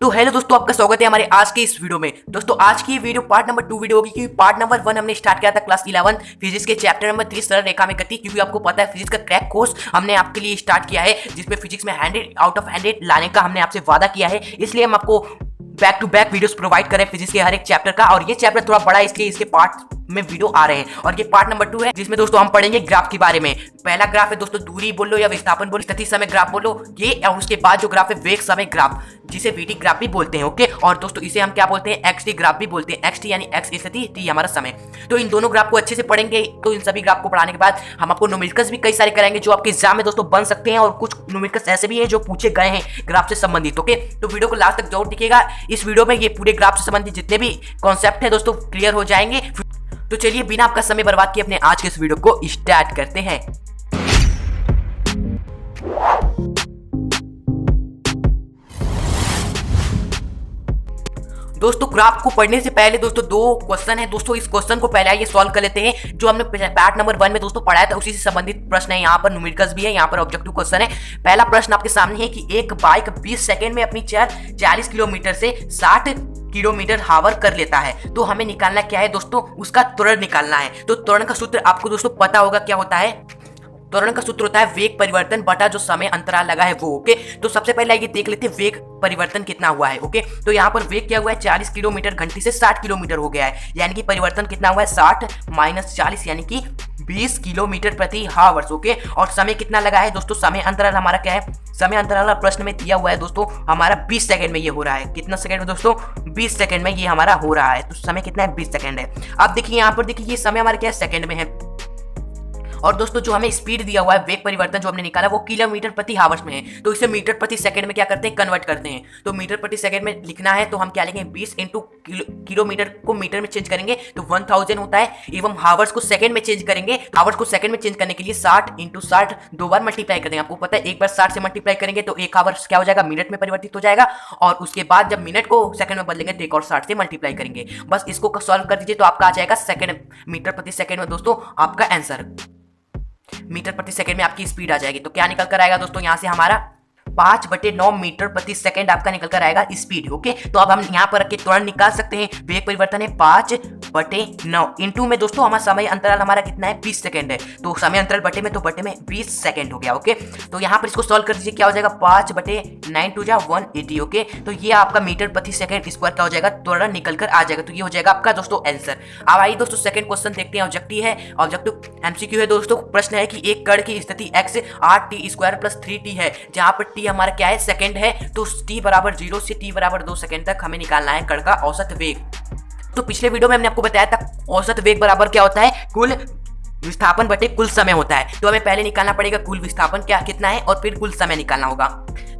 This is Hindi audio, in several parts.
तो हेलो दोस्तों, आपका स्वागत है हमारे आज के इस वीडियो में। दोस्तों आज की वीडियो पार्ट नंबर 2 वीडियो होगी, क्योंकि पार्ट नंबर 1 हमने स्टार्ट किया था क्लास 11 फिजिक्स के चैप्टर नंबर 3 सरल रेखा में गति। क्योंकि आपको पता है फिजिक्स का क्रैक कोर्स हमने आपके लिए स्टार्ट किया है, जिसमें फिजिक्स में 100 आउट ऑफ 100 लाने का हमने आपसे वादा किया है। इसलिए हम आपको back to back videos provide करें फिजिक्स के हर एक चैप्टर का। और ये चैप्टर थोड़ा बड़ा है, इसलिए इसके पार्ट में वीडियो आ रहे हैं। और ये पार्ट नंबर 2 है, जिसमें दोस्तों हम पढ़ेंगे ग्राफ के बारे में। पहला ग्राफ है दोस्तों दूरी बोलो या विस्थापन बोलो, स्थिति समय ग्राफ बोलो ये, और उसके बाद जो ग्राफ है वेग समय ग्राफ, जिसे वीटी ग्राफ भी बोलते हैं। ओके, और दोस्तों इसे हम क्या बोलते हैं, एक्स टी ग्राफ भी बोलते हैं। एक्स टी यानी एक्स स्थिति, टी हमारा समय। तो इन दोनों ग्राफ को अच्छे से पढ़ेंगे। तो इन सभी ग्राफ को पढ़ाने के बाद हम आपको न्यूमेरिकल्स भी कई सारे कराएंगे, जो आपके एग्जाम में दोस्तों बन सकते हैं। और कुछ न्यूमेरिकल्स ऐसे भी हैं जो पूछे गए हैं ग्राफ से संबंधित। ओके, तो वीडियो को लास्ट तक जरूर देखिएगा। इस वीडियो में ये पूरे ग्राफ से संबंधित जितने भी कॉन्सेप्ट है दोस्तों क्लियर हो जाएंगे। तो चलिए बिना आपका समय बर्बाद किए अपने आज के इस वीडियो को स्टार्ट करते हैं। दोस्तों ग्राफ को पढ़ने से पहले दोस्तों दो क्वेश्चन है दोस्तों, इस क्वेश्चन को पहले आइए सॉल्व कर लेते हैं। जो हमने पार्ट नंबर 1 में दोस्तों पढ़ाया था उसी से संबंधित प्रश्न है। यहाँ पर न्यूमेरिकल्स भी है, यहाँ पर ऑब्जेक्टिव क्वेश्चन है। पहला प्रश्न आपके सामने है कि एक बाइक 20 सेकंड में अपनी 40 किलोमीटर से 60 किलोमीटर हावर कर लेता है। तो हमें निकालना क्या है दोस्तों, उसका त्वरण निकालना है। तो त्वरण का सूत्र आपको दोस्तों पता होगा क्या होता है। त्वरण का सूत्र होता है वेग परिवर्तन बटा जो समय अंतराल लगा है वो। ओके, तो सबसे पहले ये देख लेते हैं वेग परिवर्तन कितना हुआ है। ओके, तो यहाँ पर वेग क्या हुआ है, 40 किलोमीटर घंटे से 60 किलोमीटर हो गया है। यानी कि परिवर्तन कितना हुआ है, 60 माइनस 40 यानी कि 20 किलोमीटर प्रति हावर्स। ओके, और समय कितना लगा है दोस्तों, समय अंतराल हमारा क्या है, समय अंतराल प्रश्न में दिया हुआ है दोस्तों हमारा 20 सेकंड में ये हो रहा है। कितना सेकंड में दोस्तों, 20 सेकंड में ये हमारा हो रहा है। तो समय कितना है, 20 सेकंड है। अब देखिए यहाँ पर देखिए ये समय हमारा क्या है, सेकंड में है। और दोस्तों जो हमें स्पीड दिया हुआ है, वेग परिवर्तन जो हमने निकाला वो किलोमीटर प्रति हावर्स में है। तो इसे मीटर प्रति सेकंड में क्या करते हैं, कन्वर्ट करते हैं। तो मीटर प्रति सेकंड में लिखना है तो हम क्या लिखेंगे, 20 इंटू किलोमीटर को मीटर में चेंज करेंगे तो 1000 होता है, एवं हावर्स को सेकंड में चेंज करेंगे। हावर्स को सेकंड में चेंज करने के लिए 60 इंटू 60 दो बार मल्टीप्लाई कर देंगे। आपको पता है एक बार 60 से मल्टीप्लाई करेंगे तो एक हावर्स क्या हो जाएगा, मिनट में परिवर्तित हो जाएगा। और उसके बाद जब मिनट को सेकंड में बदलेंगे तो एक और 60 से मल्टीप्लाई करेंगे। बस इसको सॉल्व कर दीजिए तो आपका आ जाएगा सेकंड, मीटर प्रति सेकंड में दोस्तों आपका आंसर। मीटर प्रति सेकंड में आपकी स्पीड आ जाएगी। तो क्या निकल कर आएगा दोस्तों, यहां से हमारा 5/9 मीटर प्रति सेकंड आपका निकल कर आएगा स्पीड। ओके, तो अब हम यहाँ पर रख के त्वरण निकाल सकते हैं। वेग परिवर्तन है 5/9 इंटू में दोस्तों हमारा समय अंतराल हमारा कितना है, 20 सेकंड है। तो समय अंतराल बटे में, तो बटे में 20 सेकंड हो गया। ओके, तो यहाँ पर इसको सॉल्व कर दीजिए, क्या हो जाएगा, 5/9 टू जा 180। ओके, तो ये आपका मीटर प्रति सेकंड स्क्वायर क्या हो जाएगा, त्वरण निकल कर आ जाएगा। तो ये हो जाएगा आपका दोस्तों आंसर। अब आइए दोस्तों सेकंड क्वेश्चन देखते हैं। ऑब्जेक्टिव है, ऑब्जेक्टिव एमसीक्यू है दोस्तों। प्रश्न है कि एक कण की स्थिति x 8t² + 3t है, जहां पर t हमारा क्या है, सेकंड है। तो t बराबर 0 से t बराबर 2 सेकंड तक हमें निकालना है कण का औसत वेग। तो पिछले वीडियो में हमने आपको बताया था औसत वेग बराबर क्या होता है, कुल विस्थापन बटे कुल समय होता है। तो हमें पहले निकालना पड़ेगा कुल विस्थापन क्या कितना है, और फिर कुल समय निकालना होगा।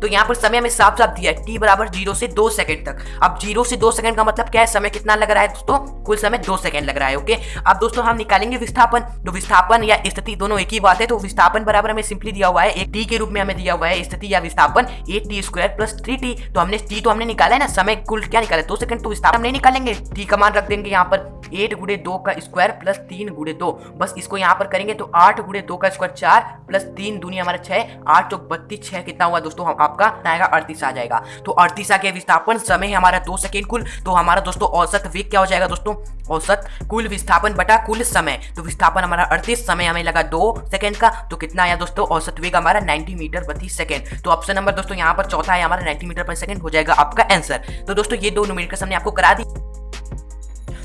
तो यहाँ पर समय में साफ साफ दिया है t बराबर 0 से 2 सेकंड तक। अब 0 से 2 सेकंड का मतलब क्या है, समय कितना लग रहा है दोस्तों, कुल समय 2 सेकंड लग रहा है। ओके, अब दोस्तों हम निकालेंगे विस्थापन। तो विस्थापन या स्थिति दोनों एक ही बात है। तो विस्थापन बराबर हमें सिंपली दिया हुआ है, एक t के रूप में हमें दिया हुआ है स्थिति या विस्थापन 8t² + 3t। तो हमने t तो हमने निकाला है ना, समय कुल क्या निकाला है, 2 सेकंड। तो विस्थापन हम नहीं निकालेंगे, t का मान रख देंगे यहाँ पर 8 × 2 का स्क्वायर प्लस 3 × 2। बस इसको यहाँ पर करेंगे तो 8 × 2 का स्क्वायर 4 प्लस 3 दूनी हमारा 6, 8 × 32 6 कितना हुआ दोस्तों, हम आपका आएगा 38 आ जाएगा। तो 38 आ गया विस्थापन, समय हमारा 2 सेकंड कुल। तो हमारा दोस्तों औसत वेग क्या हो जाएगा दोस्तों, औसत कुल विस्थापन बटा कुल समय। तो विस्थापन हमारा 38, समय हमें लगा 2 सेकंड का। तो कितना आया दोस्तों, औसत वेग हमारा 90 मीटर प्रति सेकंड। तो ऑप्शन नंबर दोस्तों यहाँ पर चौथा है हमारा, 90 मीटर प्रति सेकंड हो जाएगा आपका आंसर। तो दोस्तों ये दो न्यूमेरिकल्स हमने आपको करा दी।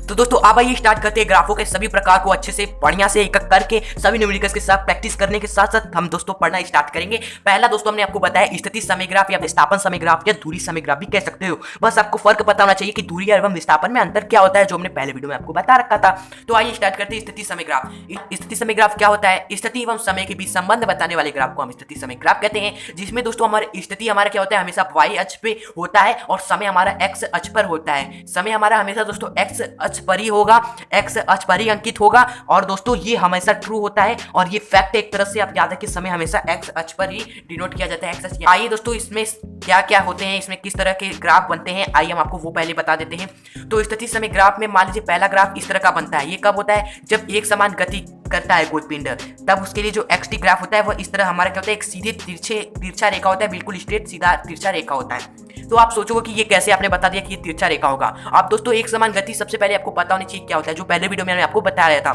तो दोस्तों अब आइए स्टार्ट करते हैं ग्राफों के सभी प्रकार को अच्छे से बढ़िया से एक करके सभी न्यूमेरिकल्स के साथ प्रैक्टिस करने के साथ साथ हम दोस्तों पढ़ना स्टार्ट करेंगे। पहला दोस्तों हमने आपको बताया स्थिति समय ग्राफ या विस्थापन समय ग्राफ या दूरी समय ग्राफ भी कह सकते हो। बस आपको फर्क पता होना चाहिए कि दूरी एवं विस्थापन में अंतर क्या होता है, जो हमने पहले वीडियो में आपको बता रखा था। तो आइए स्टार्ट करते हैं स्थिति समय ग्राफ। स्थिति समय ग्राफ क्या होता है, स्थिति एवं समय के बीच संबंध बताने वाले ग्राफ को हम स्थिति समय ग्राफ कहते हैं। जिसमें दोस्तों हमारे स्थिति हमारा क्या होता है, हमेशा y अक्ष पे होता है और समय हमारा x अक्ष पर होता है। समय हमारा हमेशा दोस्तों x अक्ष पर ही होगा, x अक्ष पर ही अंकित होगा। और दोस्तों ये हमेशा ट्रू होता है और ये फैक्ट एक तरह से आप याद है कि समय हमेशा x अक्ष पर ही डिनोट किया जाता है, x अक्ष। आइए दोस्तों इसमें क्या क्या होते हैं, इसमें किस तरह के ग्राफ बनते हैं, आइए हम आपको वो पहले बता देते हैं। तो स्थिति समय ग्राफ में मान लीजिए पहला ग्राफ इस तरह का बनता है। ये कब होता है, जब एक समान गति करता है कोई पिंड, तब उसके लिए जो xt ग्राफ होता है वो इस तरह हमारा क्या होता है, एक सीधे तिरछा रेखा होता है, बिल्कुल स्ट्रेट सीधा तिरछा रेखा होता है। तो आप सोचोगे कि ये कैसे आपने बता दिया कि ये तिरछा रेखा होगा। आप दोस्तों एक समान गति सबसे पहले आपको पता होनी चाहिए क्या होता है, जो पहले वीडियो में मैंने आपको बताया था।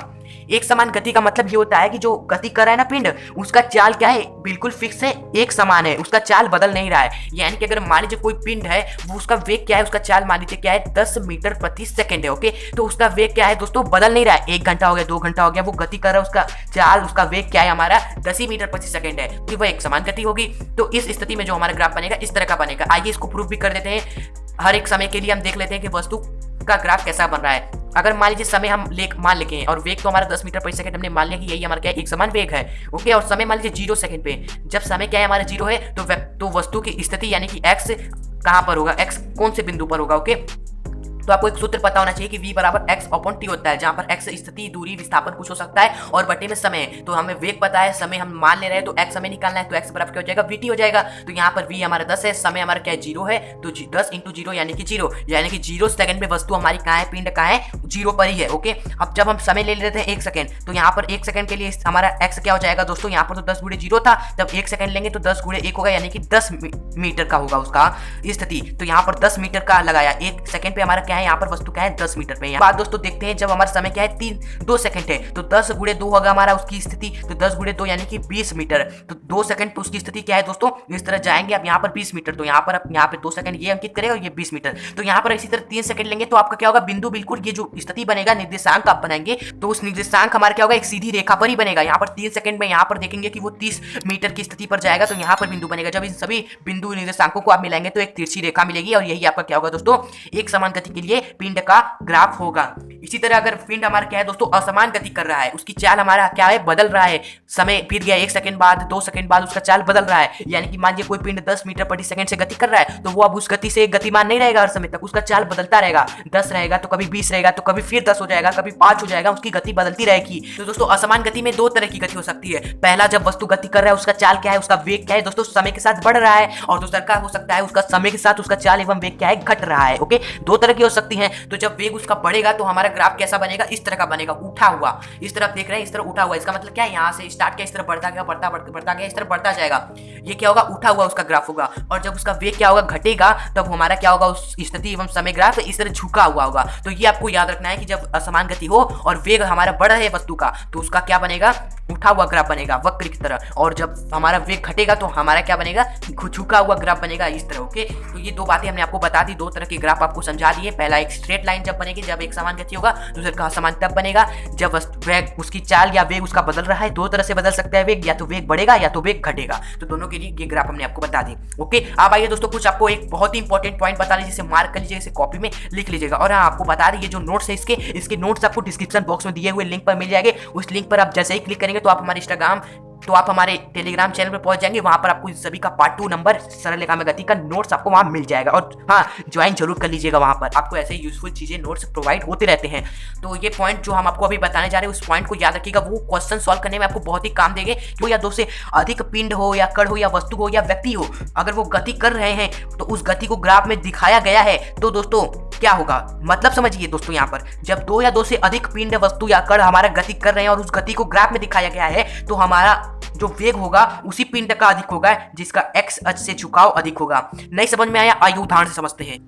एक समान गति का मतलब ये होता है कि जो गति कर रहा है ना पिंड, उसका चाल क्या है, बिल्कुल फिक्स है, एक समान है, उसका चाल बदल नहीं रहा है। यानी कि अगर मान लीजिए कोई पिंड है, वो उसका वेग क्या है, उसका चाल मान लीजिए क्या है 10 मीटर प्रति सेकंड है। ओके, तो उसका वेग क्या है दोस्तों, बदल नहीं रहा है। 1 घंटा हो गया, 2 घंटा हो गया, वो गति कर रहा है, उसका चाल, उसका वेग क्या है हमारा 10 मीटर प्रति सेकंड है, तो वह एक समान गति होगी। तो इस स्थिति में जो हमारा ग्राफ बनेगा इस तरह का बनेगा। आइए इसको प्रूफ भी कर देते हैं। हर एक समय के लिए हम देख लेते हैं कि वस्तु का ग्राफ कैसा बन रहा है। अगर मान लीजिए समय हम मान लेके हैं और वेग तो हमारा 10 मीटर प्रति सेकंड, हमने मान लिया कि यही हमारा क्या है, एक समान वेग है। ओके, और समय मान लीजिए 0 सेकंड पे, जब समय क्या है हमारा 0 है, तो वस्तु की स्थिति यानी कि x कहां पर होगा, x कौन से बिंदु पर होगा। ओके, तो आपको एक सूत्र पता होना चाहिए कि v बराबर x/t होता है, जहां पर x स्थिति, दूरी, विस्थापन कुछ हो सकता है और बटे में समय। तो हमें वेग पता है, समय हम मान ले रहे हैं, तो x समय निकालना है, तो x बराबर क्या हो जाएगा, vt हो जाएगा। तो यहाँ पर v हमारा 10 है, समय हमारा क्या है 0 है, तो 10 × 0 यानी कि 0, यानी कि 0 सेकंड में वस्तु हमारी कहाँ है, पिंड कहाँ है, 0 पर ही है। ओके, अब जब हम समय ले लेते हैं 1 सेकंड, तो यहाँ पर 1 सेकंड के लिए हमारा x क्या हो जाएगा दोस्तों, यहाँ पर तो 10 × 0 था, तब 1 सेकंड लेंगे तो 10 × 1 होगा, यानी कि 10 मीटर का होगा उसका स्थिति। तो यहाँ पर 10 मीटर का लगाया, 1 सेकंड पे हमारा क्या है, यहाँ पर वस्तु क्या है 10 मीटर पे। बात दोस्तों देखते हैं, जब हमारा समय क्या है 2 सेकंड है, तो 10 × 2 होगा हमारा उसकी स्थिति, तो 10 × 2 यानी कि 20 मीटर। तो 2 सेकंड पे उसकी स्थिति क्या है दोस्तों, इस तरह जाएंगे। अब यहाँ पर 20 मीटर, तो यहाँ पे 2 सेकंड ये अंकित करेगा और ये 20 मीटर। तो यहाँ पर इसी तरह 3 सेकंड लेंगे, तो आपका क्या होगा, बिंदु बिल्कुल ये जो स्थिति बनेगा, निर्देशांक आप बनाएंगे, तो उस निर्देशांक हमारा क्या होगा, एक सीधी रेखा पर ही बनेगा। यहाँ पर 3 सेकंड में यहाँ पर देखेंगे कि वो 30 मीटर की स्थिति पर जाएगा, तो यहाँ पर बिंदु बनेगा। जब इन सभी बिंदु निर्देशांकों को आप मिलाएंगे तो एक तिरछी रेखा मिलेगी, और यही आपका क्या होगा दोस्तों, एक समान गति के लिए पिंड का ग्राफ होगा। इसी तरह अगर पिंड हमारा क्या है दोस्तों, असमान गति कर रहा है, उसकी चाल हमारा क्या है, बदल रहा है, समय बीत गया, 1 सेकंड बाद, 2 सेकंड बाद उसका चाल बदल रहा है। यानी कि मान लीजिए कोई पिंड 10 मीटर प्रति सेकंड से गति कर रहा है, तो वो अब उस गति से गतिमान नहीं रहेगा, हर समय तक उसका चाल बदलता रहेगा। 10 रहेगा तो कभी 20 रहेगा, तो कभी फिर 10 हो जाएगा, कभी 5 हो जाएगा, उसकी गति बदलती रहेगी। तो दोस्तों असमान गति में 2 तरह की गति हो सकती है। पहला, जब वस्तु गति कर रहा है, उसका चाल क्या है, उसका वेग क्या है दोस्तों, समय के साथ बढ़ रहा है, और दूसरा का हो सकता है उसका समय के साथ उसका चाल एवं वेग क्या है, घट रहा है। ओके, 2 तरह की हो सकती है। तो जब वेग उसका बढ़ेगा तो हमारा ग्राफ कैसा बनेगा, इस तरह का बनेगा, उठा हुआ। इस तरफ देख रहे हैं, इस तरह उठा हुआ, इसका मतलब क्या है, यहाँ से स्टार्ट किया, इस तरह बढ़ता गया, बढ़ता गया, इस तरह बढ़ता जाएगा। ये क्या होगा, उठा हुआ उसका ग्राफ होगा। और जब उसका वेग क्या होगा, घटेगा, तब हमारा क्या होगा, उस स्थिति एवं समय ग्राफ इस तरह झुका हुआ होगा। तो ये आपको याद रखना है कि जब असमान गति हो और वेग हमारा बढ़ रहा है वस्तु का, तो उसका क्या बनेगा, उठा हुआ ग्राफ बनेगा, वक्र की तरह। और जब हमारा वेग घटेगा तो हमारा क्या बनेगा, झुका हुआ ग्राफ बनेगा, इस तरह। ओके, तो ये 2 बातें हमने आपको बता दी, 2 तरह के ग्राफ आपको समझा दिए। पहला एक स्ट्रेट लाइन जब बनेगी, जब एक समान गति होगा। दूसरा का असमान तब बनेगा जब वेग उसकी चाल या वेग उसका बदल रहा है। 2 तरह से बदल सकता है वेग, या तो वेग बढ़ेगा या तो वेग घटेगा। तो दोनों के लिए ये ग्राफ हमने आपको बता दी। ओके, अब आइए दोस्तों कुछ आपको एक बहुत ही इंपॉर्टेंट पॉइंट बता लीजिए, जिसे मार्क कर लीजिए, इसे कॉपी में लिख लीजिएगा। और हाँ, आपको बता दें, ये जो नोट्स है इसके नोट्स आपको डिस्क्रिप्शन बॉक्स में दिए हुए लिंक पर मिल जाएंगे। उस लिंक पर आप जैसे ही क्लिक करेंगे तो आप हमारे हमारे टेलीग्राम चैनल पर पहुंच जाएंगे। वहां पर आपको इस सभी का पार्ट 2 नंबर सरल रेखा में गति का नोट्स आपको वहां मिल जाएगा। और हाँ, ज्वाइन जरूर कर लीजिएगा, वहां पर आपको ऐसे यूजफुल चीजें नोट्स प्रोवाइड होते रहते हैं। तो ये पॉइंट जो हम आपको अभी बताने जा रहे हैं, उस पॉइंट को याद रखिएगा, वो क्वेश्चन सॉल्व करने में आपको बहुत ही काम देंगे। तो या 2 से अधिक पिंड हो या कण हो या वस्तु हो या व्यक्ति हो, अगर वो गति कर रहे हैं तो उस गति को ग्राफ में दिखाया गया है, तो दोस्तों क्या होगा, मतलब समझिए दोस्तों, यहाँ पर जब 2 या 2 से अधिक पिंड, वस्तु या कण हमारा गति कर रहे हैं और उस गति को ग्राफ में दिखाया गया है, तो हमारा जो वेग होगा उसी पिंड का अधिक होगा, जिसका एक्स अक्ष से झुकाव अधिक होगा। नहीं समझ में आया, आइए उदाहरण से समझते हैं।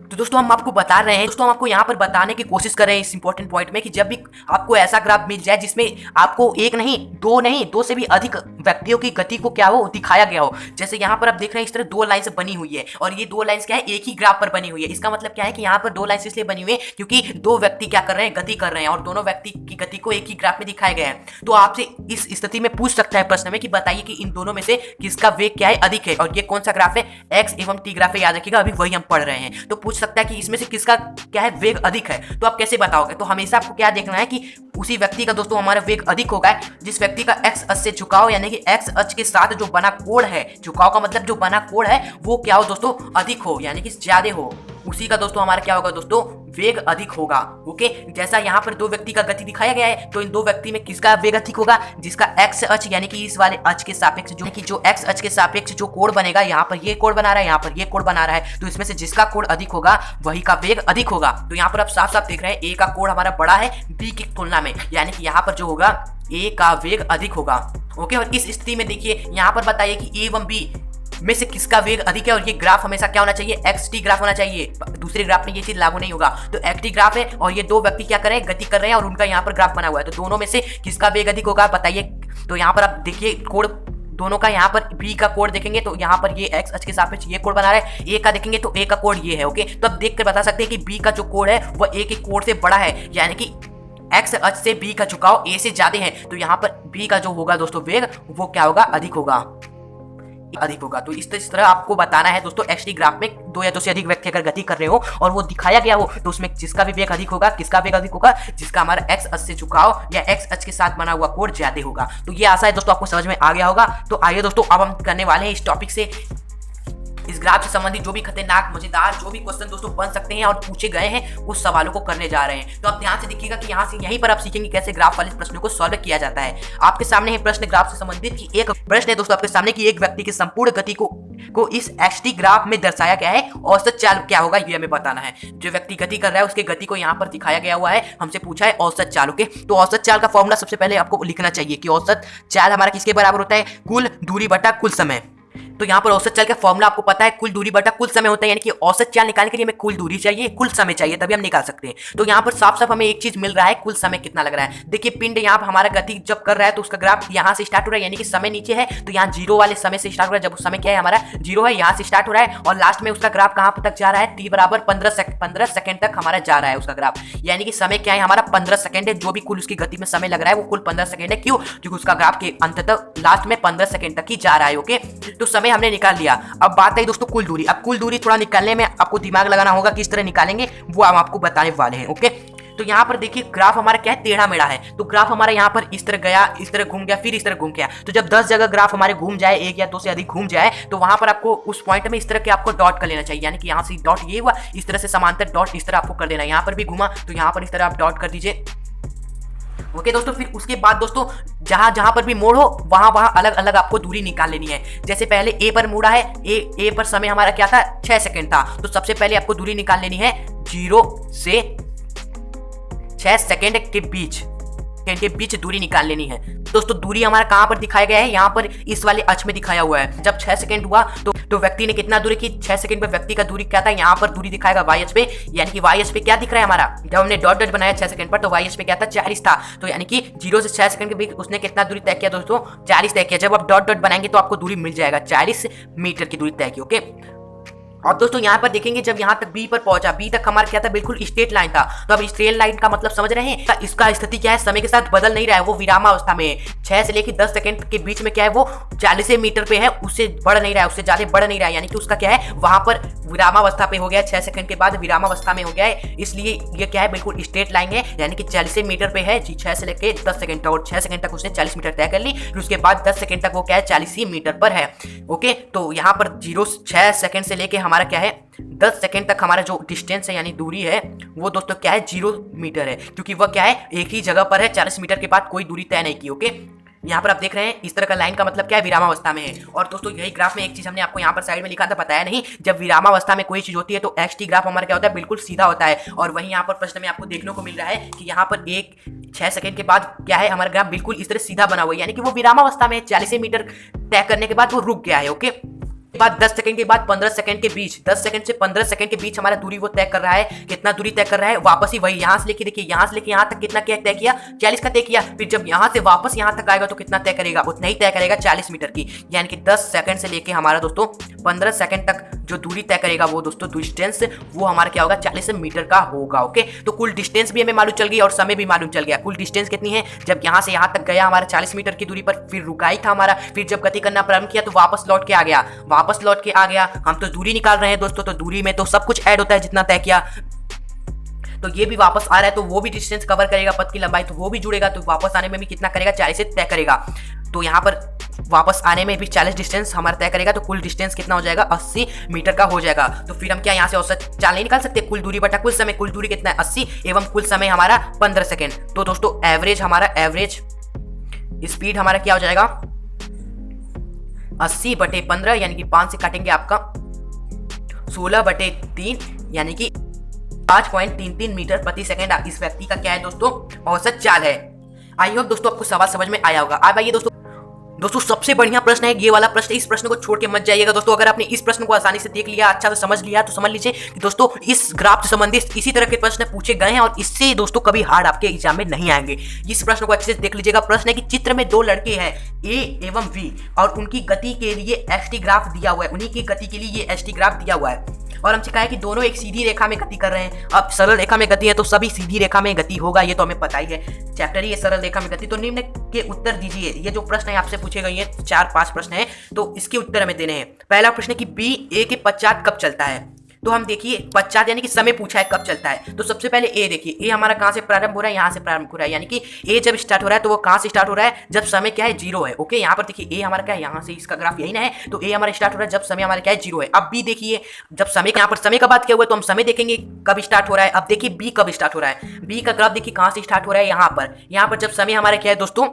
तो दोस्तों हम आपको बता रहे हैं, दोस्तों हम आपको यहाँ पर बताने की कोशिश कर रहे हैं इस इंपॉर्टेंट पॉइंट में, कि जब भी आपको ऐसा ग्राफ मिल जाए जिसमें आपको 1 नहीं 2 से भी अधिक व्यक्तियों की गति को क्या हो, दिखाया गया हो। जैसे यहाँ पर आप देख रहे हैं, इस तरह 2 लाइन्स बनी हुई है, और ये 2 लाइन्स क्या है, एक ही ग्राफ पर बनी हुई है। इसका मतलब क्या है कि यहाँ पर 2 लाइन्स इसलिए बनी हुई है क्योंकि 2 व्यक्ति क्या कर रहे हैं, गति कर रहे हैं, और दोनों व्यक्ति की गति को एक ही ग्राफ में दिखाया गया है। तो आपसे इस स्थिति में पूछ सकता है प्रश्न में कि बताइए कि इन दोनों में से किसका वेग क्या है, अधिक है, और ये कौन सा ग्राफ है, एक्स एवं टी ग्राफ है, याद रखिएगा, अभी वही हम पढ़ रहे हैं। तो पूछ सकता है कि इसमें से किसका क्या है, वेग अधिक है। तो आप कैसे बताओगे, तो हमेशा आपको क्या देखना है कि उसी व्यक्ति का दोस्तों हमारा वेग अधिक होगा जिस व्यक्ति का एक्स अक्ष से झुकाव, यानी कि एक्स अक्ष के साथ जो बना कोण है, झुकाव का मतलब जो बना कोण है वो क्या हो दोस्तों, अधिक हो, यानी कि ज्यादा हो, उसी का दोस्तों हमारा क्या होगा दोस्तों, वेग अधिक होगा। ओके, जैसा यहाँ पर 2 व्यक्ति का गति दिखाया गया है, तो इन 2 व्यक्ति में किसका वेग अधिक होगा, जिसका एक्स अक्ष यानी कि इस वाले अक्ष के सापेक्ष जो एक्स अक्ष के सापेक्ष जो कोण बनेगा, यहाँ पर ये कोण बना रहा है, यहाँ पर ये कोण बना रहा है, तो इसमें से जिसका कोण अधिक होगा वही का वेग अधिक होगा। तो यहाँ पर आप साफ साफ देख रहे हैं, ए का कोण हमारा बड़ा है बी की तुलना में, यानी कि यहाँ पर जो होगा ए का वेग अधिक होगा। ओके, और इस स्थिति में देखिए यहाँ पर बताइए कि ए एवं बी में से किसका वेग अधिक है, और ये ग्राफ हमेशा क्या होना चाहिए, xt ग्राफ होना चाहिए। दूसरे ग्राफ में ये चीज लागू नहीं होगा। तो xt ग्राफ है और ये दो व्यक्ति क्या कर रहे हैं, गति कर रहे हैं और उनका यहाँ पर ग्राफ बना हुआ है। तो दोनों में से किसका वेग अधिक होगा बताइए। तो यहाँ पर आप देखिए कोड दोनों का, यहाँ पर b का कोड देखेंगे तो यहाँ पर ये x अक्ष के सापेक्ष ये कोड बना रहा है, a का देखेंगे तो a का कोड ये है। ओके, तो अब देख कर बता सकते हैं कि b का जो कोड है वह a के कोड से बड़ा है, यानी कि x अक्ष से b का झुकाव a से ज्यादा है। तो यहाँ पर b का जो होगा दोस्तों वेग वो क्या होगा, अधिक होगा। तो इस तरह आपको बताना है दोस्तों। xt ग्राफ में दो या दो से अधिक व्यक्ति अगर गति कर रहे हो और वो दिखाया गया हो तो उसमें जिसका भी वेग अधिक होगा, किसका वेग अधिक होगा, जिसका हमारा x अक्ष से झुकाव या x अक्ष के साथ बना हुआ कोण ज्यादा होगा। तो ये आशा है दोस्तों आपको समझ में आ गया होगा। तो आइए दोस्तों अब हम करने वाले हैं इस टॉपिक से, इस ग्राफ से संबंधित जो भी खतरनाक मजेदार जो भी क्वेश्चन दोस्तों बन सकते हैं और पूछे गए हैं उस सवालों को करने जा रहे हैं। तो आप ध्यान से देखिएगा कि यहाँ से यहीं पर आप सीखेंगे कैसे ग्राफ वाले प्रश्नों को सॉल्व किया जाता है। आपके सामने है प्रश्न ग्राफ से संबंधित कि एक प्रश्न है दोस्तों आपके सामने कि एक व्यक्ति की संपूर्ण गति को इस xt ग्राफ में दर्शाया गया है, औसत चाल क्या होगा ये हमें बताना है। जो व्यक्ति गति कर रहा है उसके गति को यहाँ पर दिखाया गया हुआ है, हमसे पूछा है औसत चाल। ओके, तो औसत चाल का फॉर्मूला सबसे पहले आपको लिखना चाहिए कि औसत चाल हमारा किसके बराबर होता है, कुल दूरी बटा कुल समय। तो यहाँ पर औसत चाल का फॉर्मूला आपको पता है, कुल दूरी बटा कुल समय होता है, यानी कि औसत चाल निकालने के लिए हमें कुल दूरी चाहिए, कुल समय चाहिए, तभी हम निकाल सकते हैं। तो यहाँ पर साफ साफ हमें एक चीज मिल रहा है, कुल समय कितना लग रहा है। देखिए पिंड यहाँ पर हमारा गति जब कर रहा है तो उसका ग्राफ यहाँ से स्टार्ट हो रहा है, यानी कि समय नीचे है तो यहाँ जीरो वाले समय से स्टार्ट हो रहा है। जब समय क्या है हमारा जीरो है, यहाँ से स्टार्ट हो रहा है और लास्ट में उसका ग्राफ कहाँ तक जा रहा है, t बराबर 15 सेकंड तक हमारा जा रहा है उसका ग्राफ, यानी कि समय क्या है हमारा 15 सेकंड है। जो भी कुल उसकी गति में समय लग रहा है वो कुल 15 सेकंड है। क्यों, क्योंकि उसका ग्राफ के अंत तक लास्ट में 15 सेकंड तक ही जा रहा है। ओके, तो समय हमने निकाल लिया। अब बात है दोस्तों कुल दूरी। अब कुल दूरी थोड़ा निकालने में आपको दिमाग लगाना होगा, किस तरह निकालेंगे वो हम आपको बताने वाले हैं। ओके, तो यहाँ पर देखिए ग्राफ हमारा क्या है, टेढ़ा मेढ़ा है। तो ग्राफ हमारा यहाँ पर इस तरह गया, इस तरह घूम गया, फिर इस तरह घूम गया। तो जब 10 जगह ग्राफ हमारे घूम जाए, एक या दो से अधिक घूम जाए, तो वहां पर आपको उस पॉइंट में इस तरह के आपको डॉट कर लेना चाहिए, यानी कि यहाँ से डॉट ये हुआ, इस तरह से समांतर डॉट इस तरह आपको कर देना। यहाँ पर भी घूमा तो यहाँ पर इस तरह आप डॉट कर दीजिए। ओके दोस्तों, फिर उसके बाद दोस्तों जहां जहां पर भी मोड़ हो वहां वहां अलग अलग आपको दूरी निकाल लेनी है। जैसे पहले ए पर मुड़ा है, ए पर समय हमारा क्या था, 6 सेकंड था। तो सबसे पहले आपको दूरी निकाल लेनी है 0 से 6 सेकंड के बीच दूरी निकाल लेनी है। दोस्तों दूरी हमारा कहां पर दिखाया गया है, यहाँ पर इस वाले अक्ष में दिखाया हुआ है। जब 6 सेकंड हुआ तो व्यक्ति ने कितना दूरी की, 6 सेकंड पे व्यक्ति का दूरी क्या था, यहाँ पर दूरी दिखाएगा y अक्ष पे, यानी कि y अक्ष पे क्या दिख रहा है हमारा, जब हमने डॉट डॉट बनाया 6 सेकंड पर तो y अक्ष पे क्या था, 40 था। तो यानी कि 0 से 6 सेकंड के बीच उसने कितना दूरी तय किया दोस्तों, 40 तय किया। जब आप डॉट डॉट बनाएंगे तो आपको दूरी मिल जाएगा, 40 मीटर की दूरी तय की। ओके, और दोस्तों यहाँ पर देखेंगे जब यहाँ तक बी पर पहुंचा, बी तक हमारा क्या था, बिल्कुल स्ट्रेट लाइन था। तो अब स्ट्रेट लाइन का मतलब समझ रहे हैं, इसका स्थिति क्या है, समय के साथ बदल नहीं रहा है, वो विरामावस्था में है। 6 से लेकर 10 सेकंड के बीच में क्या है, वो 40 मीटर पे है, उससे बढ़ नहीं रहा है, उससे ज्यादा बढ़ नहीं रहा है, यानी कि उसका क्या है वहां पर विरामावस्था पे हो गया, 6 सेकंड के बाद विरामावस्था में हो गया है। इसलिए ये क्या है, बिल्कुल स्ट्रेट लाइन है, यानी कि 40 मीटर पे है जी, 6 से लेकर 10 सेकंड तक, और 6 सेकंड तक उसने 40 मीटर तय कर ली, फिर उसके बाद 10 सेकंड तक वो क्या है 40 मीटर पर है। ओके, तो यहाँ पर 6 सेकंड से लेके हमारा क्या है 10 सेकंड तक हमारा जो डिस्टेंस है यानी दूरी है वो दोस्तों क्या है 0 मीटर है, क्योंकि वह क्या है एक ही जगह पर है, 40 मीटर के बाद कोई दूरी तय नहीं की। ओके, यहाँ पर आप देख रहे हैं इस तरह का लाइन का मतलब क्या है, विरामावस्था में है। और दोस्तों यही ग्राफ में एक चीज हमने आपको यहाँ पर साइड में लिखा था, बताया नहीं, जब विरामावस्था में कोई चीज होती है तो xt ग्राफ हमारा क्या होता है, बिल्कुल सीधा होता है। और वहीं यहाँ पर प्रश्न में आपको देखने को मिल रहा है कि यहाँ पर 6 सेकंड के बाद क्या है हमारा ग्राफ बिल्कुल इस तरह सीधा बना हुआ है, यानी कि वो विरामावस्था में 40 मीटर तय करने के बाद वो रुक गया है। ओके, बाद 10 सेकंड के बाद 15 सेकंड के बीच, 10 सेकंड से 15 सेकंड के बीच हमारा दूरी वो तय कर रहा है। कितना दूरी तय कर रहा है, वापस ही वही यहाँ से लेके देखिए, यहाँ से लेके यहाँ तक कितना तय किया, 40 का तय किया। फिर जब यहाँ से वापस यहाँ तक आएगा तो कितना तय करेगा, उतना ही तय करेगा 40 मीटर की, यानी कि 10 सेकंड से लेके हमारा दोस्तों 15 सेकंड तक जो दूरी तय करेगा वो दोस्तों डिस्टेंस वो हमारा क्या होगा 40 मीटर का होगा। ओके, तो कुल डिस्टेंस भी हमें मालूम चल गई और समय भी मालूम चल गया। कुल डिस्टेंस कितनी है, जब यहाँ से यहाँ तक गया हमारा 40 मीटर की दूरी पर, फिर रुका ही था हमारा, फिर जब गति करना प्रारंभ किया तो वापस लौट के आ गया। हम तो दूरी निकाल रहे हैं दोस्तों, तो दूरी में तो सब कुछ ऐड होता है जितना तय किया, तो ये भी वापस आ रहा है तो वो भी डिस्टेंस कवर करेगा, पथ की लंबाई तो वो भी जुड़ेगा, तो वापस आने में भी कितना करेगा 40 से तय करेगा। तो यहाँ पर वापस आने में भी 40 डिस्टेंस हमारा तय करेगा, तो कुल डिस्टेंस कितना हो जाएगा 80 मीटर का हो जाएगा। तो फिर हम क्या यहाँ से औसत चाल नहीं निकाल सकते, कुल दूरी बटा कुल समय, कुल दूरी कितना है 80 एवं कुल समय हमारा 15 सेकेंड। तो दोस्तों एवरेज स्पीड हमारा क्या हो जाएगा 80/15, यानी कि 5 से काटेंगे आपका 16/3, यानी कि 5.33 मीटर प्रति सेकंड इस व्यक्ति का क्या है दोस्तों औसत चाल है। आई होप दोस्तों आपको सवाल समझ में आया होगा। अब आइए दोस्तों दोस्तों सबसे बढ़िया प्रश्न है ये वाला प्रश्न, इस प्रश्न को छोड़ के मत जाइएगा दोस्तों। अगर आपने इस प्रश्न को आसानी से देख लिया, अच्छा से समझ लिया, तो समझ लीजिए कि दोस्तों इस ग्राफ से संबंधित इसी तरह के प्रश्न पूछे गए हैं और इससे दोस्तों कभी हार्ड आपके एग्जाम में नहीं आएंगे। इस प्रश्न को अच्छे से देख लीजिएगा। प्रश्न है कि चित्र में दो लड़के हैं ए एवं बी और उनकी गति के लिए एसटी ग्राफ दिया हुआ है, उन्हीं की गति के लिए ये एसटी ग्राफ दिया हुआ है और हमसे कहा है कि दोनों एक सीधी रेखा में गति कर रहे हैं। अब सरल रेखा में गति है तो सभी सीधी रेखा में गति होगा, ये तो हमें पता ही है, चैप्टर ही है सरल रेखा में गति। तो निम्न के उत्तर दीजिए। ये जो प्रश्न है आपसे पूछे गए हैं 4-5 प्रश्न हैं, तो इसके उत्तर हमें देने हैं। पहला प्रश्न है कि बी ए के पश्चात कब चलता है। तो हम देखिए पश्चात यानी कि समय पूछा है कब चलता है। तो सबसे पहले ए देखिए, ए हमारा कहाँ से प्रारंभ हो रहा है, यहाँ से प्रारंभ हो रहा है, यानी कि ए जब स्टार्ट हो रहा है तो वो कहाँ से स्टार्ट हो रहा है, जब समय क्या है 0 है। ओके, यहाँ पर देखिए ए हमारा क्या है, यहाँ से इसका ग्राफ यही ना है, तो ए हमारा स्टार्ट हो रहा है जब समय हमारा क्या है 0 है। अब बी देखिए, जब समय, यहाँ पर समय का बात किया हुआ है तो हम समय देखेंगे कब स्टार्ट हो रहा है। अब देखिए बी कब स्टार्ट हो रहा है, बी का ग्राफ देखिए कहाँ से स्टार्ट हो रहा है, यहाँ पर जब समय हमारा क्या है दोस्तों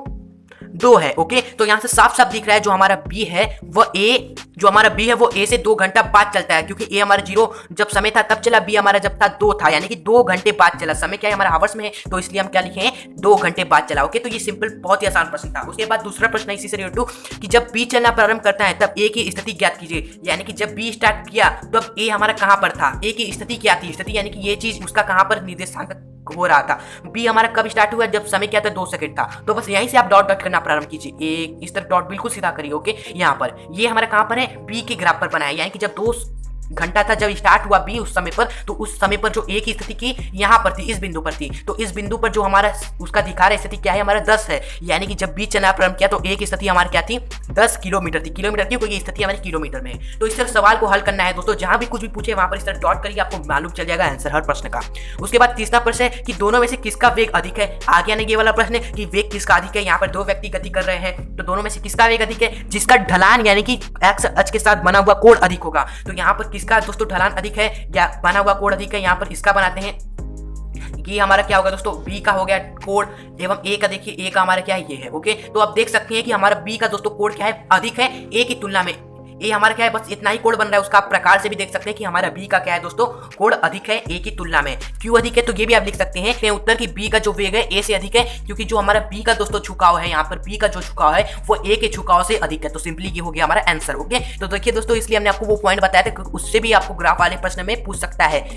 2 है। ओके, तो यहां से साफ साफ दिख रहा है जो हमारा बी है वो ए, जो हमारा बी है वो ए से 2 घंटा बाद चलता है, क्योंकि ए हमारा 0 जब समय था तब चला, बी हमारा जब था 2 था, यानी कि 2 घंटे बाद चला। समय क्या है हमारा हावर्स में है, तो इसलिए हम क्या लिखे हैं 2 घंटे बाद चला। ओके, तो ये सिंपल बहुत ही आसान प्रश्न था। उसके बाद दूसरा प्रश्न है इसी से रिलेटेड कि जब बी चलना प्रारंभ करता है तब ए की स्थिति ज्ञात कीजिए, यानी कि जब बी स्टार्ट किया तब ए हमारा कहां पर था, ए की स्थिति क्या थी, स्थिति यानी कि ये चीज उसका कहां पर निर्देशांक हो रहा था। बी हमारा कब स्टार्ट हुआ, जब समय क्या था 2 सेकंड था। तो बस यहीं से आप डॉट डॉट करना प्रारंभ कीजिए, एक इस तरह डॉट बिल्कुल सीधा करिए। ओके, यहाँ पर ये हमारा कहां पर है, बी के ग्राफ पर बना है, यानी कि जब 2 घंटा था जब स्टार्ट हुआ बी उस समय पर, तो उस समय पर जो ए की स्थिति की यहाँ पर थी, इस बिंदु पर थी, तो इस बिंदु पर जो हमारा उसका दिखा रहा स्थिति क्या है हमारा 10 है, यानी कि जब बी चलना प्रारंभ किया तो ए की स्थिति हमारी क्या थी 10 किलोमीटर थी। किलोमीटर क्यों, क्योंकि स्थिति हमारी किलोमीटर में है। तो इस तरह सवाल को हल करना है दोस्तों, जहां भी कुछ भी पूछे वहां पर इस तरह डॉट करिए, आपको मालूम चल जाएगा आंसर हर प्रश्न का। उसके बाद तीसरा प्रश्न है कि दोनों में से किसका वेग अधिक है। आगे आने ये वाला प्रश्न है कि वेग किसका अधिक है। यहाँ पर 2 व्यक्ति गति कर रहे हैं, तो दोनों में से किसका वेग अधिक है, जिसका ढलान यानी कि एक्स अक्ष के साथ बना हुआ कोण अधिक होगा। तो यहाँ पर किसका दोस्तों ढलान अधिक है या बना हुआ कोण अधिक है, यहाँ पर इसका बनाते हैं कि हमारा क्या होगा दोस्तों, बी का हो गया कोण एवं ए का देखिए, ए का हमारा क्या है ये है। ओके, तो आप देख सकते हैं कि हमारा बी का दोस्तों कोण क्या है अधिक है ए की तुलना में। ए हमारा क्या है बस इतना ही कोण बन रहा है, उसका आप प्रकार से भी देख सकते हैं कि हमारा बी का क्या है दोस्तों कोण अधिक है ए की तुलना में। क्यों अधिक है, तो ये भी आप लिख सकते हैं उत्तर की बी का जो वेग है ए से अधिक है, क्योंकि जो हमारा बी का दोस्तों झुकाव है, यहाँ पर बी का जो झुकाव है वो ए के झुकाव से अधिक है। तो सिंपली ये हो गया हमारा आंसर। ओके, तो देखिए दोस्तों, इसलिए हमने आपको वो पॉइंट बताया था, उससे भी आपको ग्राफ वाले प्रश्न में पूछ सकता है।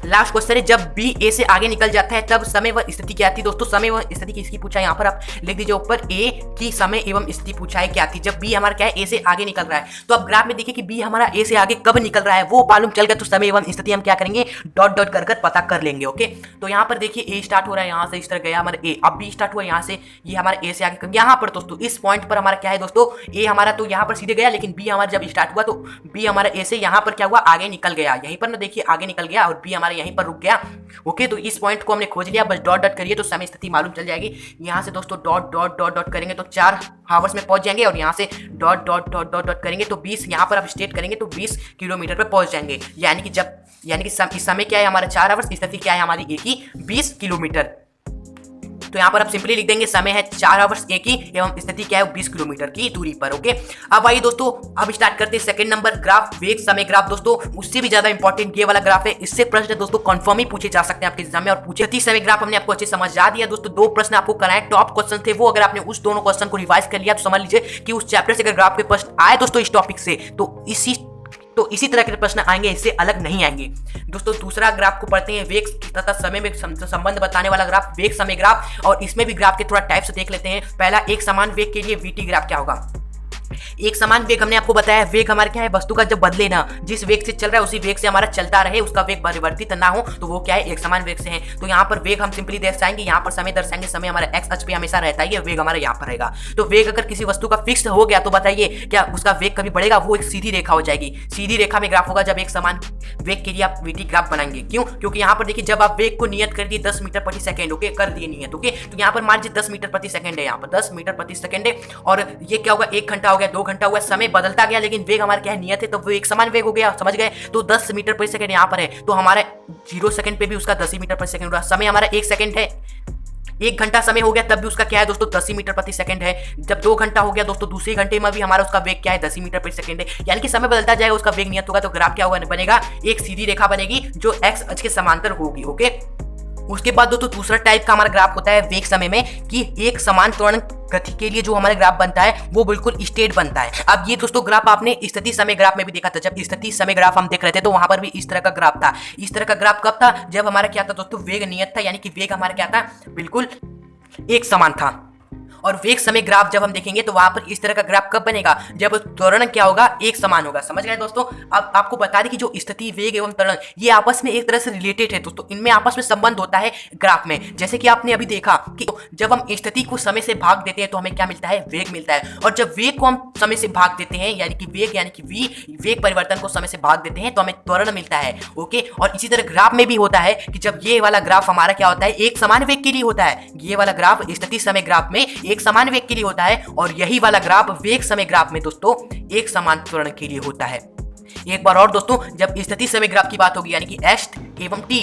लास्ट क्वेश्चन है, जब बी ए से आगे निकल जाता है तब समय व स्थिति क्या थी। दोस्तों समय व स्थिति किसकी पूछा है, यहाँ पर आप लिख दीजिए ऊपर ए की समय एवं स्थिति पूछा है क्या थी, जब बी हमारा क्या है ए से आगे निकल रहा है। तो अब ग्राफ में देखिए कि बी हमारा ए से आगे कब निकल रहा है वो मालूम चल गया, तो समय एवं स्थिति हम क्या करेंगे डॉट डॉट कर पता कर लेंगे। ओके, तो यहाँ पर देखिए ए स्टार्ट हो रहा है, यहाँ से इस तरह गया हमारा ए, अब बी स्टार्ट हुआ यहाँ से, ये हमारा ए से आगे यहाँ पर दोस्तों इस पॉइंट पर हमारा क्या है दोस्तों, ए हमारा तो यहाँ पर सीधे गया, लेकिन बी हमारा जब स्टार्ट हुआ तो बी हमारा ए से यहाँ पर क्या हुआ आगे निकल गया, यहीं पर ना देखिए आगे निकल गया और बी हमारा यहीं पर रुक गया। ओके, तो इस पॉइंट को हमने खोज लिया, बस डॉट डॉट करिए तो समय स्थिति मालूम चल जाएगी। यहाँ से दोस्तों डॉट डॉट डॉट डॉट करेंगे तो 4 हावर्स में पहुंच जाएंगे, और यहाँ से dot dot dot dot dot करेंगे तो 20, यहाँ पर आप स्टेट करेंगे तो 20 किलोमीटर पे पहुंच जाएंगे, यानी कि इस समय क्या है हमारा 4 आवर्स, स्थिति क्या है हमारी ए की 20 किलोमीटर। तो यहाँ पर आप सिंपली लिख देंगे समय है 4 आवर्स ए की एवं स्थिति क्या है 20 किलोमीटर की दूरी पर। ओके, अब आइए दोस्तों अब स्टार्ट करते हैं सेकंड नंबर ग्राफ, वेग समय ग्राफ। दोस्तों उससे भी ज्यादा इंपॉर्टेंट ये वाला ग्राफ है, इससे प्रश्न दोस्तों कंफर्म ही पूछे जा सकते हैं आपके एग्जाम में, और पूछे गति समय ग्राफ हमने आपको अच्छे समझा दिया। दोस्तों 2 प्रश्न आपको कराए, टॉप क्वेश्चन थे वो, अगर आपने उस दोनों क्वेश्चन को रिवाइज कर लिया तो समझ लीजिए कि उस चैप्टर से अगर ग्राफ के प्रश्न आए दोस्तों इस टॉपिक से तो इसी तरह के प्रश्न आएंगे, इससे अलग नहीं आएंगे। दोस्तों दूसरा ग्राफ को पढ़ते हैं, वेग तथा समय में संबंध बताने वाला ग्राफ, वेग समय ग्राफ, और इसमें भी ग्राफ के थोड़ा टाइप से देख लेते हैं। पहला, एक समान वेग के लिए वीटी ग्राफ क्या होगा। एक समान वेग हमने आपको बताया, वेग हमारा क्या है वस्तु का जब बदले ना, जिस वेग से चल रहा है उसी वेग से हमारा चलता रहे, उसका वेग परिवर्तित ना हो, तो वो क्या है एक समान वेग से है। तो यहाँ पर वेग हम सिंपली दर्शाएंगे, यहाँ पर समय दर्शाएंगे, समय हमारा एक्स अक्ष पे हमेशा रहता है, वेग हमारा यहाँ पर रहेगा। तो वेग अगर किसी वस्तु का फिक्स हो गया तो बताइए क्या उसका वेग कभी बढ़ेगा, वो एक सीधी रेखा हो जाएगी। सीधी रेखा में ग्राफ होगा जब एक समान वेग के लिए आप वीटी ग्राफ बनाएंगे। क्यों, क्योंकि यहाँ पर देखिए जब आप वेग को नियत कर दिए 10 मीटर प्रति सेकंड, ओके कर दिए नियत, ओके तो यहाँ पर मान लीजिए 10 मीटर प्रति सेकंड है, यहाँ पर 10 मीटर प्रति सेकंड है, और ये क्या होगा 1 घंटा हो गया, 2 घंटा हुआ, समय बदलता गया लेकिन वेग हमारा क्या है नियत है, तो वो एक समान वेग हो गया, समझ गए। तो 10 मीटर प्रति सेकंड यहाँ पर है, तो हमारा 0 सेकंड पे भी उसका 10 मीटर प्रति सेकंड हुआ। समय हमारा 1 सेकंड है, 1 घंटा समय हो गया तब भी उसका क्या है दोस्तों 10 मीटर प्रति सेकंड है। जब 2 घंटा हो गया दोस्तों दूसरे घंटे में भी हमारा उसका वेग क्या है 10 मीटर प्रति सेकंड है, यानी कि समय बदलता जाएगा उसका वेग नियत होगा। तो ग्राफ क्या होगा बनेगा, एक सीधी रेखा बनेगी जो एक्स अक्ष के समांतर होगी। ओके, उसके बाद दोस्तों दूसरा टाइप का हमारा ग्राफ होता है वेग समय में, कि एक समान त्वरण गति के लिए जो हमारा ग्राफ बनता है वो बिल्कुल स्ट्रेट बनता है। अब ये दोस्तों ग्राफ आपने स्थिति समय ग्राफ में भी देखा था, जब स्थिति समय ग्राफ हम देख रहे थे तो वहां पर भी इस तरह का ग्राफ था। इस तरह का ग्राफ कब था? जब हमारा क्या था दोस्तों, वेग नियत था, यानी कि वेग हमारा क्या था, बिल्कुल एक समान था। और वेग समय ग्राफ जब हम देखेंगे तो वहां पर इस तरह का ग्राफ कब बनेगा, जब त्वरण क्या होगा, एक समान होगा। समझ गए दोस्तों? अब आपको बता दें कि जो स्थिति, वेग एवं त्वरण ये आपस में एक तरह से रिलेटेड है दोस्तों, इनमें आपस में संबंध होता है ग्राफ में। जैसे कि आपने अभी देखा कि जब हम स्थिति को समय से भाग देते हैं तो हमें क्या मिलता है, वेग मिलता है। और जब वेग को हम समय से भाग देते हैं, यानी कि वेग यानी कि वेग परिवर्तन को समय से भाग देते हैं तो हमें त्वरण मिलता है। ओके, और इसी तरह ग्राफ में भी होता है कि जब ये वाला ग्राफ हमारा क्या होता है, एक समान वेग के लिए होता है। ये वाला ग्राफ स्थिति समय ग्राफ में एक समान वेग के लिए होता है, और यही वाला ग्राफ वेग समय ग्राफ में दोस्तों एक समान त्वरण के लिए होता है। एक बार और दोस्तों, जब स्थिति समय ग्राफ की बात होगी, यानी कि एस एवं टी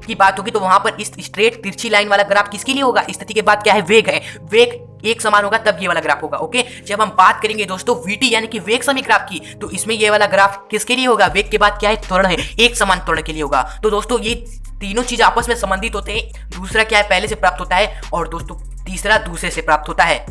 की बात होगी, तो वहां पर इस स्ट्रेट तिरछी लाइन वाला ग्राफ किसके लिए होगा, स्थिति के बाद क्या है, वेग है, वेग एक समान होगा तब ये वाला ग्राफ होगा। ओके, जब हम बात करेंगे दोस्तों वीटी यानी कि वेग समय ग्राफ की, तो इसमें ये वाला ग्राफ किसके लिए होगा, वेग के बाद क्या है, त्वरण है, एक समान त्वरण के लिए होगा। तो दोस्तों ये तीनों चीज आपस में संबंधित होते हैं। दूसरा क्या है, पहले से प्राप्त होता है, और दोस्तों तीसरा दूसरे से प्राप्त होता है।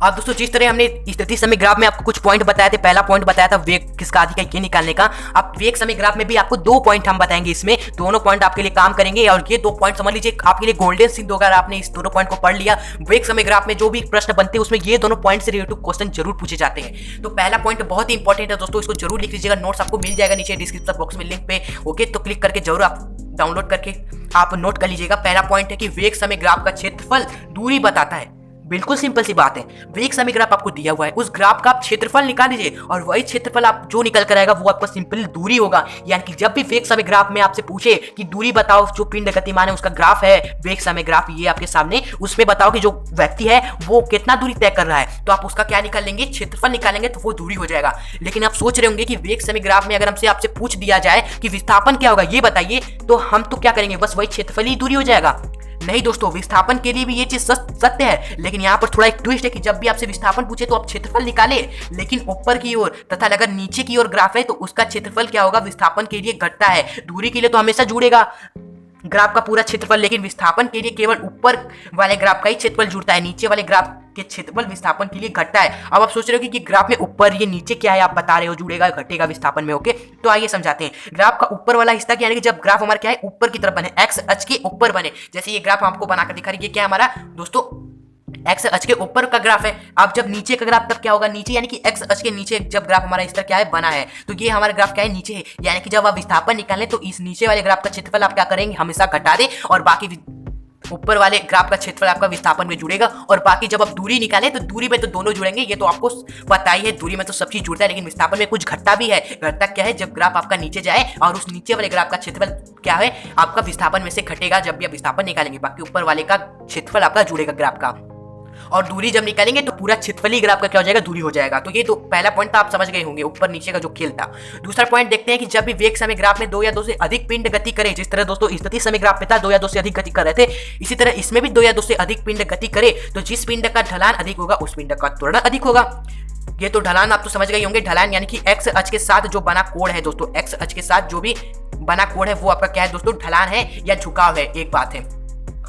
अब दोस्तों जिस तरह हमने स्थिति समय ग्राफ में आपको कुछ पॉइंट बताए थे, पहला पॉइंट बताया था वेग किसका अधिक है ये निकालने का। अब वेग समय ग्राफ में भी आपको 2 पॉइंट हम बताएंगे, इसमें दोनों पॉइंट आपके लिए काम करेंगे, और ये 2 पॉइंट समझ लीजिए आपके लिए गोल्डन सिद्ध होगा। आपने इस दोनों पॉइंट को पढ़ लिया, वेग समय ग्राफ में जो भी प्रश्न बनते हैं उसमें ये दोनों पॉइंट से रिलेटेड क्वेश्चन जरूर पूछे जाते हैं। तो पहला पॉइंट बहुत ही इंपॉर्टेंट है दोस्तों, इसको जरूर लिख लीजिएगा, नोट्स आपको मिल जाएगा नीचे डिस्क्रिप्शन बॉक्स में लिंक पे। ओके, तो क्लिक करके जरूर आप डाउनलोड करके आप नोट कर लीजिएगा। पहला पॉइंट है कि वेग समय ग्राफ का क्षेत्रफल दूरी बताता है। बिल्कुल सिंपल सी बात है, वेग समय ग्राफ आपको दिया हुआ है, उस ग्राफ का आप क्षेत्रफल निकाल लीजिए, और वही क्षेत्रफल आप जो निकल कर आएगा वो आपका सिंपल दूरी होगा। यानी कि जब भी वेग समय ग्राफ में आपसे पूछे कि दूरी बताओ, जो पिंड गतिमान है उसका ग्राफ है वेग समय ग्राफ ये आपके सामने, उसमें बताओ कि जो व्यक्ति है वो कितना दूरी तय कर रहा है, तो आप उसका क्या निकाल लेंगे, क्षेत्रफल निकालेंगे, तो वो दूरी हो जाएगा। लेकिन आप सोच रहे होंगे कि वेग समय ग्राफ में अगर हमसे आपसे पूछ दिया जाए कि विस्थापन क्या होगा ये बताइए, तो हम तो क्या करेंगे, बस वही क्षेत्रफल ही दूरी हो जाएगा। नहीं दोस्तों, विस्थापन के लिए भी ये चीज सत्य है, लेकिन यहाँ पर थोड़ा एक ट्विस्ट है कि जब भी आपसे विस्थापन पूछे तो आप क्षेत्रफल निकाले, लेकिन ऊपर की ओर तथा अगर नीचे की ओर ग्राफ है तो उसका क्षेत्रफल क्या होगा, विस्थापन के लिए घटता है। दूरी के लिए तो हमेशा जुड़ेगा ग्राफ का पूरा क्षेत्रफल, लेकिन विस्थापन के लिए केवल ऊपर वाले ग्राफ का ही क्षेत्रफल जुड़ता है, नीचे वाले ग्राफ के क्षेत्रफल विस्थापन के लिए घटता है। अब आप सोच रहे हो कि ग्राफ में ऊपर ये नीचे क्या है, आप बता रहे हो जुड़ेगा घटेगा विस्थापन में। ओके, तो आइए समझाते हैं। ग्राफ का ऊपर वाला हिस्सा क्या है, जब ग्राफ हमारा क्या है, ऊपर की तरफ बने, एक्स अक्ष के ऊपर बने, जैसे ये ग्राफ आपको बनाकर दिखा रही है, ये क्या है हमारा दोस्तों, एक्स अक्ष के ऊपर का ग्राफ है। अब जब नीचे का ग्राफ तब क्या होगा, नीचे यानी कि एक्स अक्ष के नीचे जब ग्राफ हमारा इस तरह क्या है बना है, तो ये हमारा ग्राफ क्या है, नीचे है। यानी कि जब आप विस्थापन निकालें तो इस नीचे वाले ग्राफ का क्षेत्रफल आप क्या करेंगे, हमेशा घटा दें, और बाकी ऊपर वाले ग्राफ का क्षेत्रफल आपका विस्थापन में जुड़ेगा। और बाकी जब आप दूरी निकालें तो दूरी में तो दोनों जुड़ेंगे, ये तो आपको पता ही है, दूरी में तो सब चीज जुड़ता है, लेकिन विस्थापन में कुछ घटता भी है। घटता क्या है, जब ग्राफ आपका नीचे जाए और उस नीचे वाले ग्राफ का क्षेत्रफल क्या है, आपका विस्थापन में से घटेगा जब भी आप विस्थापन निकालेंगे, बाकी ऊपर वाले का क्षेत्रफल आपका जुड़ेगा ग्राफ का। और दूरी जब निकालेंगे तो पूरा क्षेत्रफली ग्राफ का क्या हो जाएगा, दूरी हो जाएगा। तो ये तो पहला पॉइंट तो आप समझ गए होंगे, ऊपर नीचे का जो खेल था। दूसरा पॉइंट देखते हैं कि जब भी वेग समय ग्राफ में 2 या 2 से अधिक पिंड गति करे, जिस तरह दोस्तों स्थिति समय ग्राफ में था 2 या 2 से अधिक गति कर रहे थे, इसी तरह इसमें भी 2 या 2 से अधिक पिंड गति करे, तो जिस पिंड का ढलान अधिक होगा उस पिंड का त्वरण अधिक होगा। ये तो ढलान आप तो समझ गए होंगे, ढलान यानी कि एक्स अक्ष के साथ जो बना कोण है दोस्तों, एक्स अक्ष के साथ जो भी बना कोण है वो आपका क्या है दोस्तों, ढलान है या झुकाव है, एक बात है।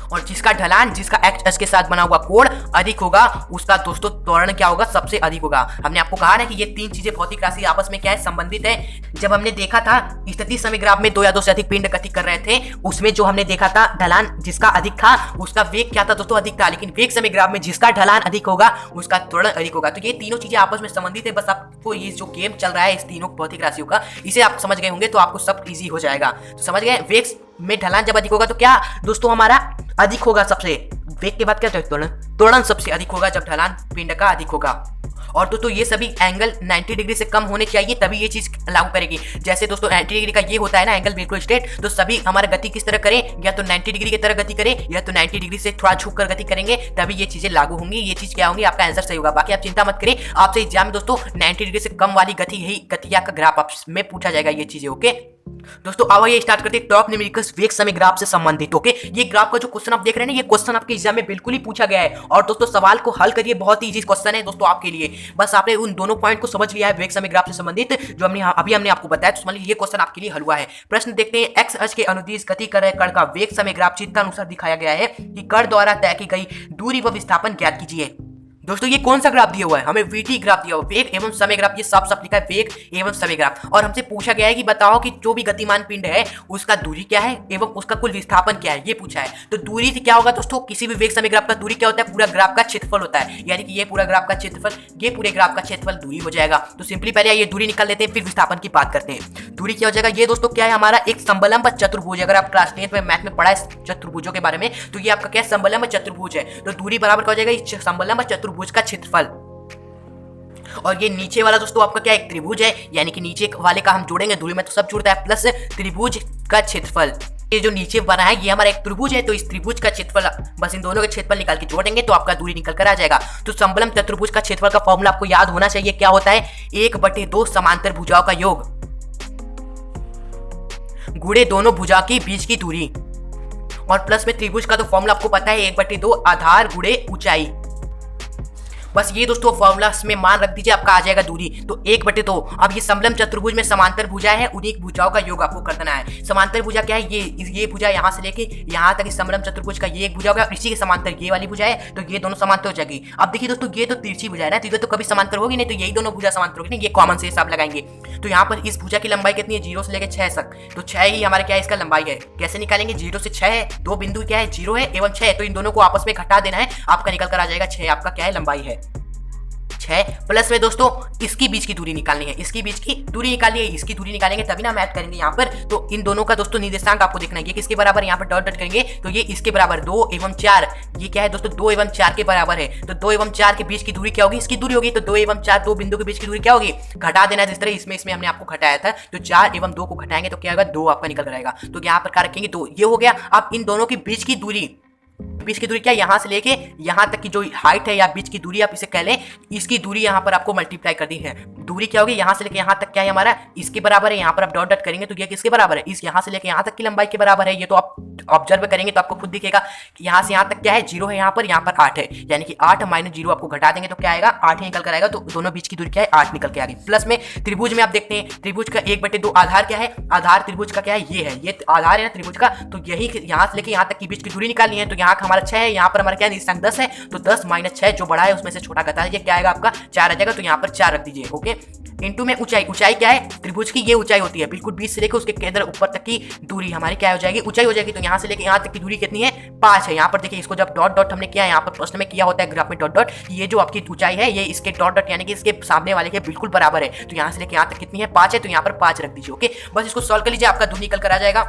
और जिसका ढलान, जिसका एक्स अक्ष के साथ बना हुआ कोण अधिक होगा, उसका दोस्तों त्वरण क्या होगा, सबसे अधिक होगा। हमने आपको कहा ना कि ये तीन चीजें भौतिक राशि आपस में क्या है, संबंधित है। जब हमने देखा था स्थिति समय ग्राफ में 2 या 2 से अधिक पिंड गति कर रहे थे, उसमें जो हमने देखा था ढलान जिसका अधिक था उसका वेग क्या था दोस्तों, अधिक था। लेकिन वेग समय ग्राफ में जिसका ढलान अधिक होगा उसका त्वरण अधिक होगा। तो ये तीनों चीजें आपस में संबंधित है। बस आपको ये जो गेम चल रहा है इस तीनों भौतिक राशियों का, इसे आप समझ गए होंगे तो आपको सब इजी हो जाएगा। तो समझ गए, वेग में ढलान जब अधिक होगा तो क्या दोस्तों हमारा अधिक होगा, सबसे वेग के बाद क्या त्वरण, त्वरण सबसे अधिक होगा जब ढलान पिंड का अधिक होगा। और दोस्तों ये सभी एंगल 90 डिग्री से कम होने चाहिए तभी ये चीज लागू करेगी। जैसे दोस्तों 90 डिग्री का ये होता है ना एंगल बिल्कुल स्ट्रेट, तो सभी हमारा गति किस तरह करें, या तो 90 डिग्री की तरह गति करें या तो 90 डिग्री से थोड़ा झुक कर गति करेंगे, तभी ये चीजें लागू होंगी। ये चीज क्या होंगी, आपका आंसर सही होगा। बाकी आप चिंता मत करें, आपसे एग्जाम में दोस्तों 90 डिग्री से कम वाली गति, यही गतिया का ग्राफ आप में पूछा जाएगा ये चीजें। ओके। दोस्तों अब ये स्टार्ट करते हैं टॉप न्यूमेरिकल्स वेग समय ग्राफ से संबंधित। ओके, ये ग्राफ का जो क्वेश्चन आप देख रहे हैं ना, ये क्वेश्चन आपके एग्जाम में बिल्कुल ही पूछा गया है। और दोस्तों सवाल को हल करिए, बहुत ही इजी क्वेश्चन है दोस्तों आपके लिए। बस आपने उन दोनों पॉइंट को समझ लिया है वेग समय ग्राफ से संबंधित जो हमने आपको बताया, तो समझ लीजिए ये क्वेश्चन आपके लिए हल हुआ है। प्रश्न देखते हैं, एक्स अक्ष के अनुदिश गति कर रहे कण का वेग समय ग्राफ चित्रानुसार दिखाया गया है कि कण द्वारा तय की गई दूरी व विस्थापन ज्ञात कीजिए। दोस्तों ये कौन सा ग्राफ दिया हुआ है? हमें वीटी ग्राफ दिया हुआ है, वेग एवं समय ग्राफ। ये साफ साफ लिखा है वेग एवं समय ग्राफ। और हमसे पूछा गया है कि बताओ कि जो भी गतिमान पिंड है उसका दूरी क्या है एवं उसका कुल विस्थापन क्या है, ये पूछा है। तो दूरी से क्या होगा दोस्तों, किसी भी वेग समय ग्राफ का दूरी क्या होता है, पूरा ग्राफ का क्षेत्रफल होता है। यानी कि ये पूरा ग्राफ का क्षेत्रफल, ये पूरे ग्राफ का क्षेत्रफल दूरी हो जाएगा। तो सिंपली पहले ये दूरी निकाल लेते हैं, फिर विस्थापन की बात करते हैं। दूरी क्या हो जाएगा, ये दोस्तों क्या है हमारा एक समबलंब चतुर्भुज। अगर आप क्लास 10 में मैथ में पढ़ा है चतुर्भुजों के बारे में, तो ये आपका क्या है, समबलंब चतुर्भुज है। तो दूरी बराबर क्या हो जाएगा, इस समबलंब चतुर्भुज का क्षेत्रफल। और ये नीचे वाला दोस्तों आपका क्या एक त्रिभुज है, यानी कि नीचे वाले का हम जोड़ेंगे, दूरी में तो सब जुड़ता है, प्लस त्रिभुज का क्षेत्रफल। ये जो नीचे बना है ये हमारा एक त्रिभुज है, तो इस त्रिभुज का क्षेत्रफल, बस इन दोनों के क्षेत्रफल निकाल के जोड़ेंगे तो आपका दूरी निकल कर आ जाएगा। तो समबलंब चतुर्भुज का क्षेत्रफल का फॉर्मूला आपको याद होना चाहिए, क्या होता है, 1/2 समांतर भुजाओं का योग गुणे दोनों भुजा के बीच की दूरी। और प्लस में त्रिभुज का तो फॉर्मूला आपको पता है, 1/2 आधार गुणे ऊंचाई। बस ये दोस्तों फॉर्मूला में मान रख दीजिए, आपका आ जाएगा दूरी। तो 1/2। अब ये समलंब चतुर्भुज में समांतर भुजा है, उन्हीं भुजाओं का योग आपको करना है। समांतर भुजा क्या है, ये भुजा यहाँ से लेके यहाँ तक इस समलंब चतुर्भुज का ये एक भुजा होगा, इसी के समांतर ये वाली भुजा है, तो ये दोनों समांतर हो जाएगी। अब देखिए दोस्तों, ये तो तिरछी भुजा है ना, तो कभी समांतर होगी नहीं, तो यही दोनों भुजा समांतर होगी, ये कॉमन से हिसाब लगाएंगे। तो यहाँ पर इस भुजा की लंबाई कितनी है, 0 से लेकर 6 तक, तो 6 ही हमारा क्या है, इसका लंबाई है। कैसे निकालेंगे, 0 से 6 है, दो बिंदु क्या है, 0 है एवं 6, तो इन दोनों को आपस में घटा देना है, आपका निकल कर आ जाएगा 6, आपका क्या है, लंबाई है 6। प्लस में दोस्तों इसकी बीच की दूरी निकालनी है, इसकी बीच की दूरी निकालिए, इसकी दूरी निकालेंगे तभी ना मैथ करेंगे यहाँ पर। तो इन दोनों का दोस्तों निर्देशांक आपको देखना है, ये किसके बराबर, यहाँ पर डॉट डॉट करेंगे तो ये इसके बराबर 2 एवं 4। ये क्या है दोस्तों, 2 एवं 4 के बराबर है। तो 2 एवं 4 के बीच की दूरी क्या होगी, इसकी दूरी होगी। तो 2 एवं 4 दो बिंदु के बीच की दूरी क्या होगी, घटा देना, जिस तरह इसमें हमने आपको घटाया था। तो 4 एवं 2 को घटाएंगे तो क्या होगा, 2 आपका निकल कर आएगा। तो यहाँ पर क्या रखेंगे, तो ये हो गया। अब इन दोनों के बीच की दूरी क्या, यहां से लेके यहां तक की जो हाइट है या बीच की दूरी आप इसे कह लें, इसकी दूरी यहां पर आपको मल्टीप्लाई कर दी है। दूरी क्या होगी, यहां से लेके यहां तक क्या है हमारा, इसके बराबर है। यहां पर आप डॉट डॉट करेंगे तो ये किसके बराबर है, इस यहां से लेके यहां तक की लंबाई के बराबर है। ये तो आप ऑब्जर्व करेंगे तो आपको खुद दिखेगा, यहां से यहां तक क्या है, 0 है, यहां पर 8 है, यानी कि 8 - 0 आपको घटा देंगे तो क्या आएगा, 8 ही निकल कर आएगा। तो दोनों बीच की दूरी क्या है, 8 निकल के आ गई। प्लस में त्रिभुज में आप देखते हैं, त्रिभुज का 1/2 आधार क्या है, आधार त्रिभुज का क्या है, ये है, ये आधार है ना त्रिभुज का। तो यही यहां से लेके यहां तक की बीच की दूरी निकालनी है। तो यहाँ हमारा 6 है, यहाँ पर हमारा क्या है, 10 है, तो 10 - 6 जो बड़ा है उसमें से छोटा घटा दीजिए, क्या आएगा आपका 4 आ जाएगा। तो यहाँ पर 4 रख दीजिए। ओके, इंटू में ऊंचाई, ऊंचाई क्या है, त्रिभुज की ये ऊंचाई होती है, बिल्कुल बीच से लेकर उसके केंद्र ऊपर तक की दूरी हमारी क्या हो जाएगी, ऊंचाई हो जाएगी। तो यहाँ से लेकर यहाँ तक की दूरी कितनी है, 5 है। यहाँ पर देखिए, इसको जब डॉट डॉट हमने किया, यहाँ पर प्रश्न में किया होता है ग्राफ में डॉट डॉट, ये जो आपकी ऊंचाई है ये इसके डॉट डॉट यानी कि इसके सामने वाले के बिल्कुल बराबर है। तो यहाँ से लेकर यहाँ तक कितनी है, 5 है, तो यहाँ पर 5 रख दीजिए। ओके, बस इसको सॉल्व कर लीजिए, आपका दूरी निकल कर आ जाएगा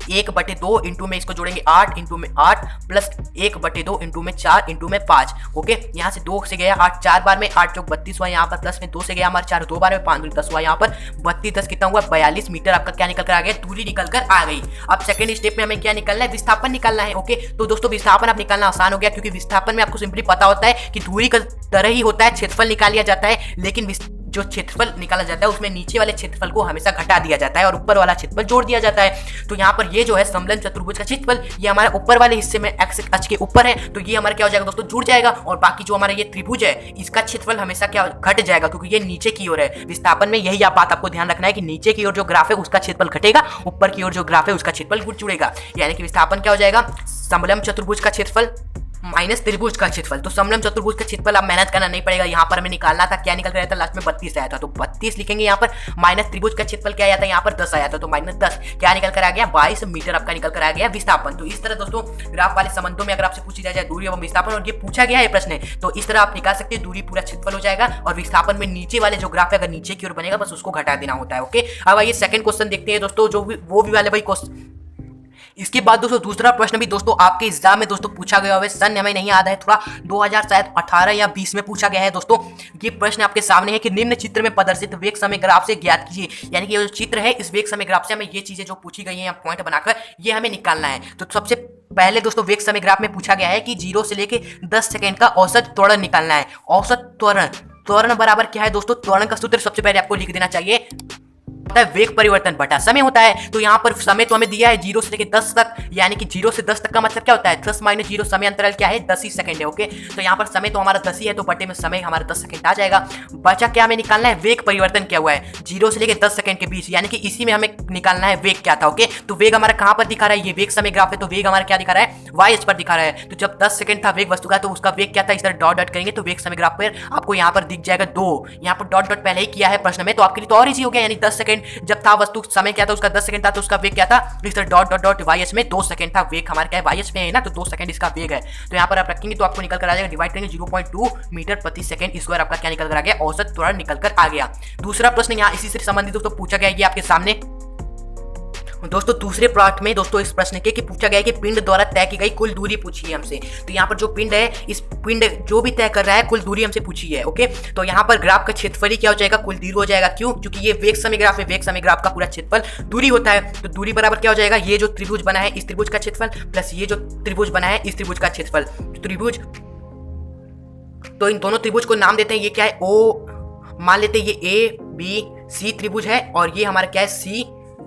1/2 इंटू में इसको जोड़ेंगे 8 इंटू में 8 प्लस 1/2 इंटू में 4 इंटू में 5। ओके, यहाँ से 2 से गया 8 4 बार में, 8 चौक 32 हुआ, यहाँ पर प्लस में 2 से गया हमारे 4 2 बार में, 5 दूनी 10 हुआ, यहाँ पर 32 10 कितना हुआ, 42 मीटर आपका क्या निकल कर आ गया, दूरी निकल कर आ गई। अब सेकंड स्टेप में हमें क्या निकलना है, विस्थापन निकालना है। ओके, तो दोस्तों विस्थापन अब निकालना आसान हो गया, क्योंकि विस्थापन में आपको सिंपली पता होता है कि दूरी का तरह ही होता है, क्षेत्रफल निकाल लिया जाता है, लेकिन जो क्षेत्रफल निकाला जाता है उसमें नीचे वाले क्षेत्रफल को हमेशा घटा दिया जाता है और ऊपर वाला क्षेत्रफल जोड़ दिया जाता है। तो यहाँ पर ये जो है समलंब चतुर्भुज का क्षेत्रफल, ये हमारे ऊपर वाले हिस्से में एक्स अक्ष के ऊपर है, तो ये हमारा क्या हो जाएगा दोस्तों, जुड़ जाएगा। और बाकी जो हमारा ये त्रिभुज है इसका क्षेत्रफल हमेशा क्या घट जाएगा, क्योंकि ये नीचे की ओर है। विस्थापन में यही आप बात आपको ध्यान रखना है कि नीचे की ओर जो ग्राफ है उसका क्षेत्रफल घटेगा, ऊपर की ओर जो ग्राफ है उसका क्षेत्रफल जुड़ेगा। यानी कि विस्थापन क्या हो जाएगा, समलंब चतुर्भुज का क्षेत्रफल माइनस त्रिभुज का क्षेत्रफल। तो समलंब चतुर्भुज का क्षेत्रफल अब मेहनत करना नहीं पड़ेगा, यहाँ पर हमें निकालना था, क्या निकल कर आया था लास्ट में 32 आया था, तो 32 लिखेंगे यहाँ पर, माइनस त्रिभुज का क्षेत्रफल क्या आया था, यहाँ पर 10 आया था, तो -10 क्या निकल कर आ गया, 22 मीटर आपका निकल कर आ गया विस्थापन। तो इस तरह दोस्तों ग्राफ वाले संबंधों में अगर आपसे पूछी जाए दूरी एवं विस्थापन और ये पूछा गया है प्रश्न, तो इस तरह आप निकाल सकते हैं, दूरी पूरा क्षेत्रफल हो जाएगा और विस्थापन में नीचे वाले जो ग्राफ है अगर नीचे की ओर बनेगा बस उसको घटा देना होता है। ओके, अब आइए सेकंड क्वेश्चन देखते हैं दोस्तों, जो वो भी वाले भाई क्वेश्चन। इसके बाद दोस्तों दूसरा प्रश्न भी दोस्तों आपके एग्जाम में दोस्तों पूछा गया है, सन हमें नहीं याद है, थोड़ा 2018 या 20 में पूछा गया है दोस्तों। ये प्रश्न आपके सामने है कि निम्न चित्र में प्रदर्शित वेग समय ग्राफ से ज्ञात कीजिए। यानी कि ये जो चित्र है इस वेग समय ग्राफ से हमें ये चीजें जो पूछी गई हैं पॉइंट बनाकर ये हमें निकालना है। तो सबसे पहले दोस्तों वेग समय ग्राफ में पूछा गया है कि 0 से लेके 10 सेकेंड का औसत त्वरण निकालना है। औसत त्वरण, त्वरण बराबर क्या है दोस्तों, त्वरण का सूत्र सबसे पहले आपको लिख देना चाहिए, वेग परिवर्तन बटा समय होता है। तो यहाँ पर समय तो हमें दिया है 0 से लेकर 10 तक, यानी कि 0 से 10 तक का मतलब क्या होता है, 10 - 0 समय अंतराल क्या है, 10 ही सेकंड है। ओके, तो यहाँ पर समय तो हमारा 10 ही है, तो बटे में समय हमारा 10 सेकंड आ जाएगा। बचा क्या हमें निकालना है, वेग परिवर्तन क्या हुआ है 0 से लेकर 10 सेकंड के बीच, यानी कि इसी में हमें निकालना है वेग क्या था। ओके, तो वेग हमारा कहाँ पर दिखा रहा है, ये वेग समय ग्राफ है, तो वेग हमारा क्या दिखा रहा है, वाई अक्ष पर दिखा रहा है। तो जब 10 सेकंड था वेग वस्तु का, तो उसका वेग क्या था, इस तरह डॉट डॉट करेंगे तो वेग समय ग्राफ पर आपको यहाँ पर दिख जाएगा 2। यहाँ पर डॉट डॉट पहले ही किया है प्रश्न में, तो आपके लिए तो और इजी हो गया, यानी 10 सेकंड जब था वस्तु समय क्या था, उसका 10 सेकंड था, तो उसका वेग क्या था, इस तरह डॉट डॉट डॉट वाई अक्ष में 2 सेकंड था। वेग हमारा क्या है, वाई अक्ष में है ना, तो 2 सेकंड इसका वेग है। तो यहाँ पर आप रखेंगे तो आपको निकल कर आ जाएगा, डिवाइड करेंगे 0.2 मीटर प्रति सेकंड स्क्वायर, आपका क्या निकल कर आ गया, औसत त्वरण निकल कर आ गया। दूसरा प्रश्न यहाँ इसी से संबंधित दोस्तों पूछा गया, ये आपके सामने दोस्तों दूसरे पार्ट में दोस्तों इस प्रश्न के कि पूछा गया है कि पिंड द्वारा तय की गई कुल दूरी पूछी है हमसे। तो यहाँ पर जो पिंड है, इस पिंड जो भी तय कर रहा है कुल दूरी हमसे पूछी है। ओके, तो यहाँ पर ग्राफ का क्षेत्रफल ही क्या हो जाएगा, कुल दूरी हो जाएगा। क्यों, क्योंकि ये वेग समय ग्राफ है, वेग समय ग्राफ का पूरा क्षेत्रफल दूरी होता है। तो दूरी बराबर क्या हो जाएगा, ये जो त्रिभुज बना है इस त्रिभुज का क्षेत्रफल प्लस ये जो त्रिभुज बना है इस त्रिभुज का क्षेत्रफल। त्रिभुज, तो इन दोनों त्रिभुज को नाम देते हैं, ये क्या है, ओ मान लेते हैं, ये ABC त्रिभुज है और ये हमारा क्या है,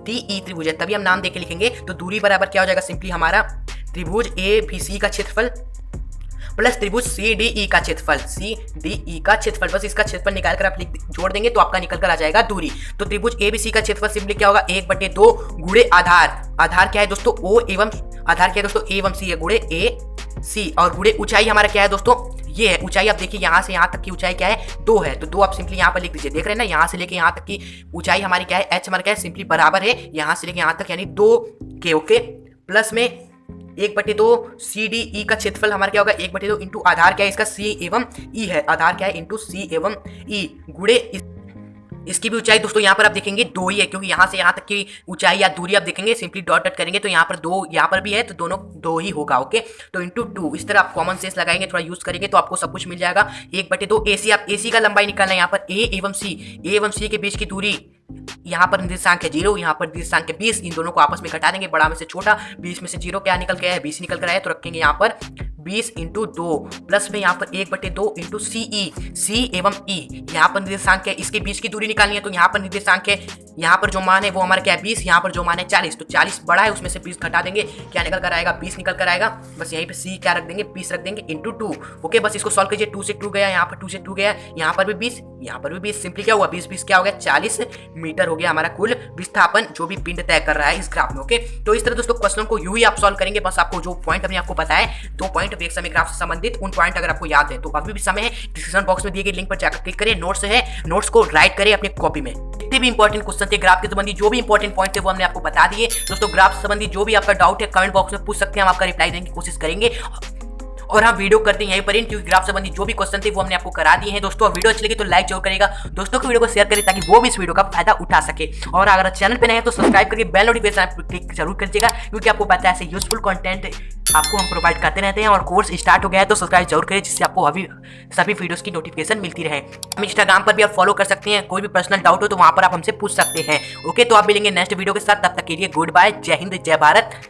CDE त्रिभुज है, तभी हम नाम देके लिखेंगे। तो दूरी बराबर क्या हो जाएगा, सिंपली हमारा त्रिभुज ABC का क्षेत्रफल प्लस त्रिभुज CDE का क्षेत्रफल, CDE का क्षेत्रफल, बस इसका क्षेत्रफल निकाल कर आप जोड़ देंगे तो आपका निकल कर आ जाएगा दूरी। तो त्रिभुज ABC का क्षेत्रफल सिंपली क्या होगा, 1/2 गुणे आधार, आधार क्या है दोस्तों, O एवं आधार क्या है दोस्तों, A एवं C है, गुणे AC, और गुणे ऊंचाई हमारा क्या है दोस्तों, ये है ऊंचाई। आप देखिए यहाँ से यहाँ तक की ऊंचाई क्या है, 2 है, तो 2 आप सिंपली यहाँ पर लिख दीजिए। देख रहे हैं ना, यहाँ से लेके यहाँ तक की ऊंचाई हमारी क्या है, h हमारा क्या है, सिंपली बराबर है यहाँ से लेके यहाँ तक यानी 2 के। ओके, प्लस में 1/2 CDE का क्षेत्रफल हमारा क्या होगा, 1/2 इंटू आधार क्या है इसका, C एवं E है, आधार क्या है इंटू C एवं E, गुणे इसकी भी ऊंचाई दोस्तों यहाँ पर आप देखेंगे 2 ही है, क्योंकि यहाँ से यहाँ तक की ऊंचाई या दूरी आप देखेंगे सिंपली डॉट डॉट करेंगे तो यहाँ पर 2 यहाँ पर भी है, तो दोनों 2 ही होगा। ओके, तो इंटू 2, इस तरह आप कॉमन सेंस लगाएंगे, थोड़ा यूज करेंगे तो आपको सब कुछ मिल जाएगा। 1/2 AC, आप AC का लंबाई निकालना है, यहाँ पर A एवं C के बीच की दूरी, यहाँ पर निर्देशांक है 0, यहाँ पर निर्देशांक है 20, इन दोनों को आपस में घटा देंगे, बड़ा में से छोटा, 20 में से 0 क्या निकल गया है, 20 निकल कर आया, तो रखेंगे यहाँ पर 20 इंटू 2 प्लस में यहाँ पर 1/2 इंटू C एवं E, यहाँ पर निर्देशांक है, इसके बीच की दूरी निकालनी है, तो यहाँ पर निर्देशांक है, यहाँ पर जो मान है वो हमारा क्या है 20, यहाँ पर जो मान है 40, तो 40 बड़ा है उसमें से 20 घटा देंगे, क्या निकल कर आएगा, 20 निकल कर आएगा। बस यहीं पे C क्या रख देंगे, 20 रख देंगे इंटू 2। ओके, बस इसको सॉल्व कीजिए, 2 से 2 गया, यहाँ पर 2 से 2 गया, यहाँ पर भी 20, यहाँ पर भी 20, सिंपली क्या हुआ, 20 क्या हो गया, 40 मीटर हो गया हमारा कुल विस्थापन जो भी पिंड तय कर रहा है इस ग्राफ में। ओके, तो इस तरह दोस्तों क्वेश्चन को यूं ही आप सॉल्व करेंगे। बस आपको जो पॉइंट अभी आपको बताया, 2 पॉइंट वेग समय ग्राफ से संबंधित, उन पॉइंट अगर आपको याद है तो अभी भी समय है, डिस्क्रिप्शन बॉक्स में दिए गए लिंक पर जाकर क्लिक करिए, नोट्स है, नोट्स को राइट करिए अपनी कॉपी में। जितने भी इंपॉर्टेंट क्वेश्चन थे ग्राफ के संबंधी, जो भी इंपॉर्टेंट पॉइंट थे वो हमने आपको बता दिए। दोस्तों ग्राफ संबंधी जो भी आपका डाउट है कमेंट बॉक्स में पूछ सकते हैं, हम आपका रिप्लाई देने की कोशिश करेंगे। और हम वीडियो करते हैं यहीं पर, क्योंकि ग्राफ संबंधी जो भी क्वेश्चन थे वो हमने आपको करा दिए हैं। दोस्तों वीडियो अच्छी लगी तो लाइक जरूर करेगा, दोस्तों को वीडियो को शेयर करें ताकि वो भी इस वीडियो का फायदा उठा सके। और अगर चैनल पे नए हैं तो सब्सक्राइब करके बेल नोटिफिकेशन पर क्लिक जरूर करिएगा, क्योंकि आपको पता है ऐसे यूजफुल कंटेंट आपको हम प्रोवाइड करते रहते हैं। और कोर्स स्टार्ट हो गया है तो सब्सक्राइब जरूर करें, जिससे आपको अभी सभी वीडियोस की नोटिफिकेशन मिलती रहे। हम इंस्टाग्राम पर भी आप फॉलो कर सकते हैं, कोई भी पर्सनल डाउट हो तो वहां पर आप हमसे पूछ सकते हैं। ओके, तो आप मिलेंगे नेक्स्ट वीडियो के साथ, तब तक के लिए गुड बाय, जय हिंद, जय भारत।